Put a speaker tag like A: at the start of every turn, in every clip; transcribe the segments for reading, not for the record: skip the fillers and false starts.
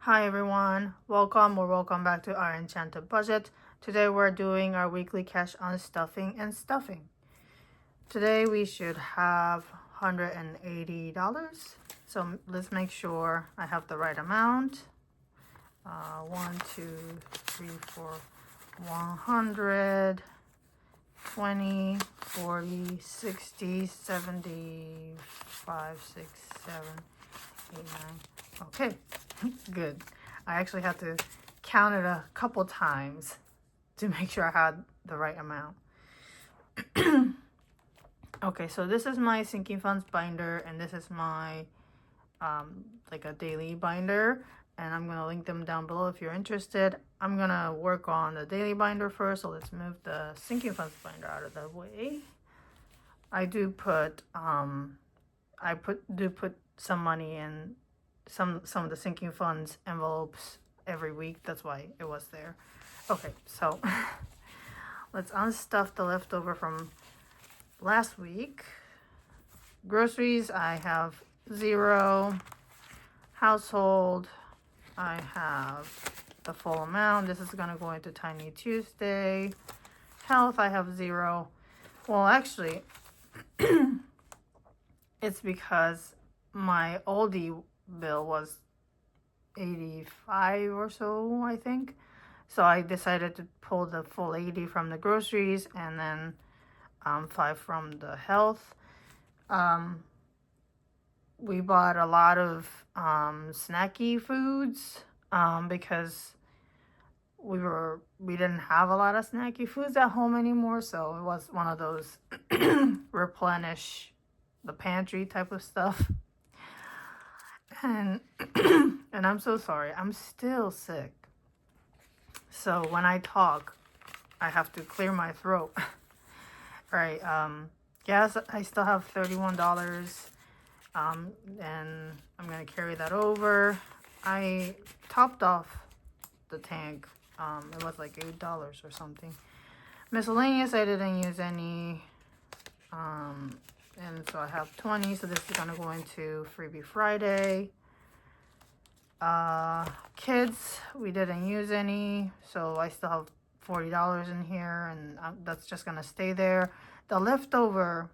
A: Hi everyone, welcome back to Our Enchanted Budget. Today we're doing our weekly cash unstuffing and stuffing. Today we should have $180. So let's make sure I have the right amount. 1, 2, 3, 4, 100, 20, 40, 60, 70, 5, 6, 7, 8, 9. Okay, good. I actually had to count it a couple times to make sure I had the right amount. Okay, so this is my sinking funds binder, and this is my like a daily binder, and I'm gonna link them down below if you're interested. I'm gonna work on the daily binder first, so let's move the sinking funds binder out of the way. I do put put some money in some of the sinking funds envelopes every week. That's why it was there. Okay, so let's unstuff the leftover from last week. Groceries, I have 0. Household, I have the full amount. This is going to go into Tiny Tuesday. Health, I have 0. Well, actually, it's because my oldie bill was 85 or so, I think. So I decided to pull the full 80 from the groceries and then 5 from the health. We bought a lot of snacky foods because we didn't have a lot of snacky foods at home anymore, so it was one of those replenish the pantry type of stuff. And and I'm so sorry, I'm still sick, so when I talk I have to clear my throat. All right, gas, I still have $31, and I'm gonna carry that over. I topped off the tank. It was like $8 or something. Miscellaneous, I didn't use any, and so I have 20, so this is gonna go into Freebie Friday. Kids, we didn't use any, so I still have $40 in here, and that's just gonna stay there. The leftover,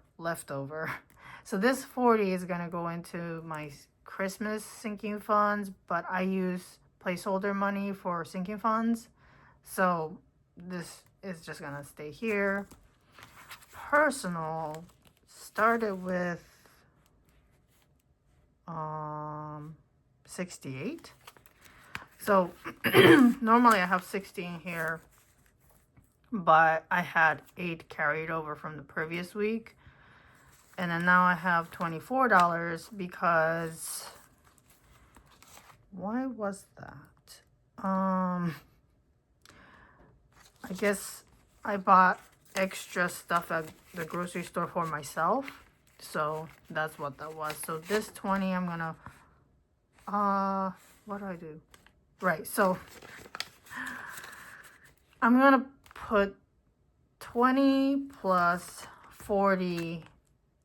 A: so this 40 is gonna go into my Christmas sinking funds, but I use placeholder money for sinking funds, so this is just gonna stay here. Personal started with 68. So normally I have 60 in here, but I had 8 carried over from the previous week, and then now I have $24 because why was that? I guess I bought extra stuff at the grocery store for myself, so that's what that was. So this 20, I'm gonna what do I do? Right, so I'm gonna put 20 plus 40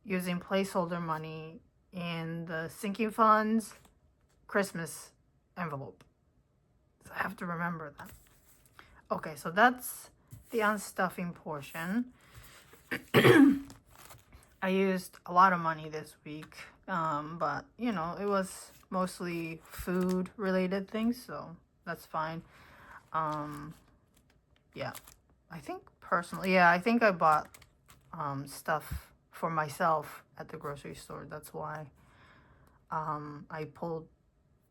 A: using placeholder money in the sinking funds Christmas envelope. So I have to remember that. Okay, so that's the unstuffing portion. I used a lot of money this week, but you know, it was mostly food related things, so that's fine. Yeah, I think personally, I think I bought stuff for myself at the grocery store. That's why I pulled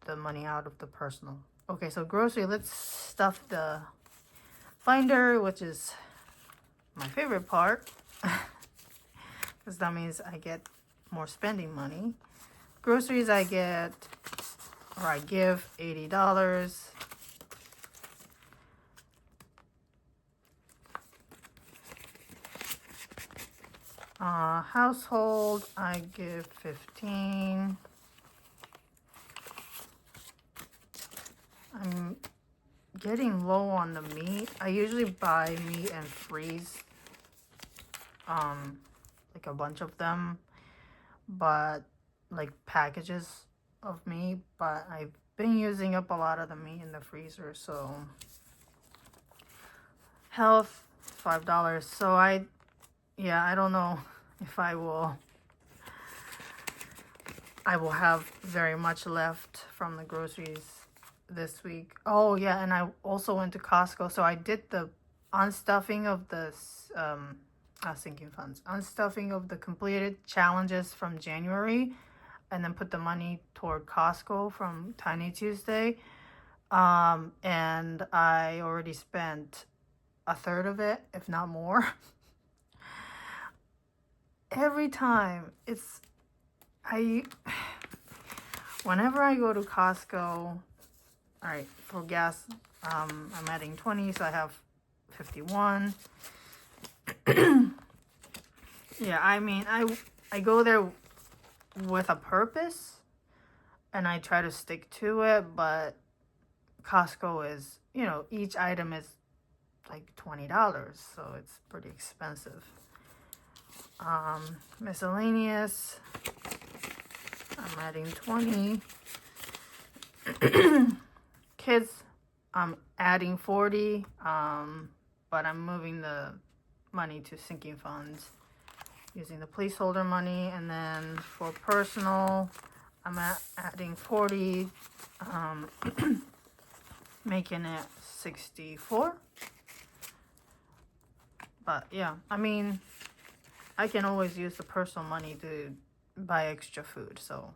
A: the money out of the personal. Okay, so grocery, let's stuff the binder, which is my favorite part, because that means I get more spending money. Groceries, I give $80. Household, I give 15. I'm getting low on the meat. I usually buy meat and freeze like a bunch of them, but like packages of meat, but I've been using up a lot of the meat in the freezer. So health, $5. So I don't know if I will have very much left from the groceries this week. Oh yeah, and I also went to Costco. So I did the unstuffing of the sinking funds, unstuffing of the completed challenges from January, and then put the money toward Costco from Tiny Tuesday. And I already spent a third of it, if not more. Every time whenever I go to Costco, all right, for gas, I'm adding 20, so I have 51. Yeah, I mean, I go there with a purpose, and I try to stick to it, but Costco is, you know, each item is like $20, so it's pretty expensive. Miscellaneous, I'm adding 20. Kids, I'm adding 40, but I'm moving the money to sinking funds using the placeholder money. And then for personal, I'm adding 40, making it 64. But yeah, I mean, I can always use the personal money to buy extra food, so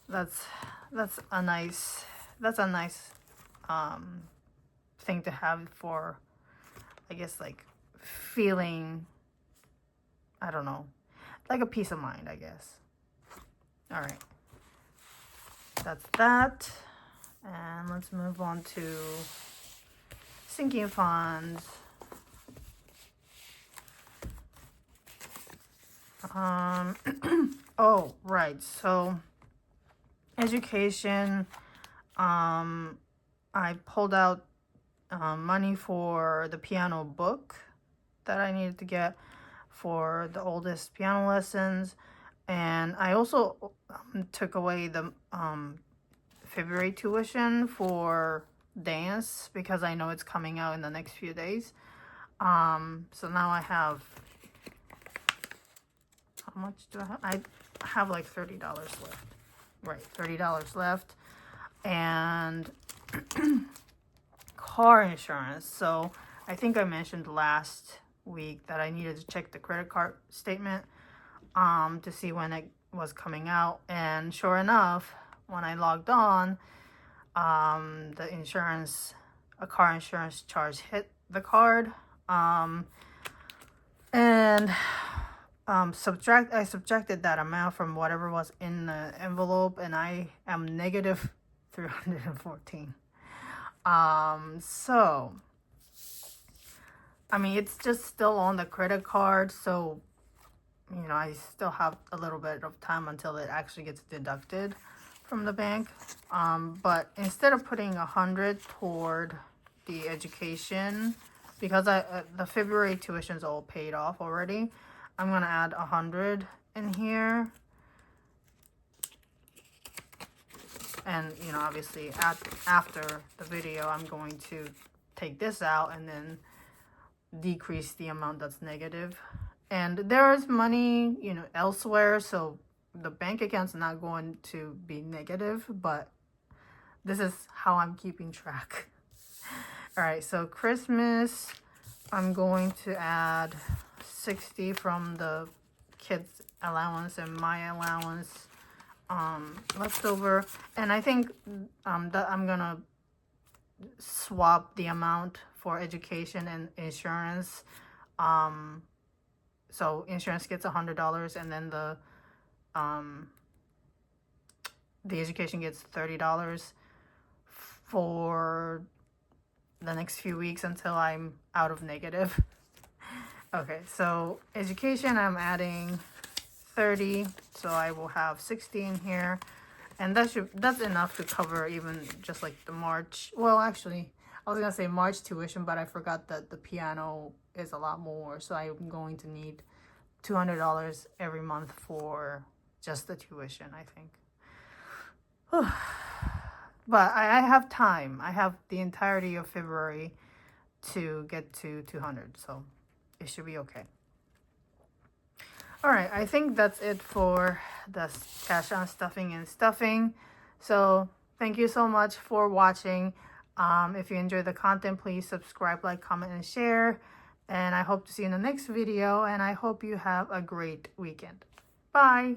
A: that's a nice thing to have for, I guess, like feeling, I don't know, like a peace of mind, I guess. All right, that's that. And let's move on to sinking funds. Oh, right. So education, I pulled out money for the piano book that I needed to get for the oldest piano lessons. And I also took away the February tuition for dance because I know it's coming out in the next few days. So now I have, how much do I have? I have like $30 left. Right, $30 left. And car insurance. So I think I mentioned last week that I needed to check the credit card statement to see when it was coming out. And sure enough, when I logged on, the insurance, a car insurance charge hit the card. I subtracted that amount from whatever was in the envelope, and I am negative 314. So I mean, it's just still on the credit card, so you know, I still have a little bit of time until it actually gets deducted from the bank. But instead of putting 100 toward the education, because the February tuition's all paid off already, I'm gonna add 100 in here. And you know, obviously after the video, I'm going to take this out and then decrease the amount that's negative. And there is money, you know, elsewhere, so the bank account's not going to be negative, but this is how I'm keeping track. All right, so Christmas, I'm going to add 60 from the kids' allowance and my allowance left over. And I think that I'm gonna swap the amount for education and insurance. So insurance gets $100, and then the education gets $30 for the next few weeks until I'm out of negative. Okay, so education, I'm adding 30, so I will have 60 in here, and that's enough to cover even just like the March. Well, actually, I was gonna say March tuition, but I forgot that the piano is a lot more, so I'm going to need $200 every month for just the tuition, I think. But I have time. I have the entirety of February to get to 200, so it should be okay. All right, I think that's it for the cash on stuffing and stuffing. So thank you so much for watching. If you enjoyed the content, please subscribe, like, comment, and share. And I hope to see you in the next video. And I hope you have a great weekend. Bye.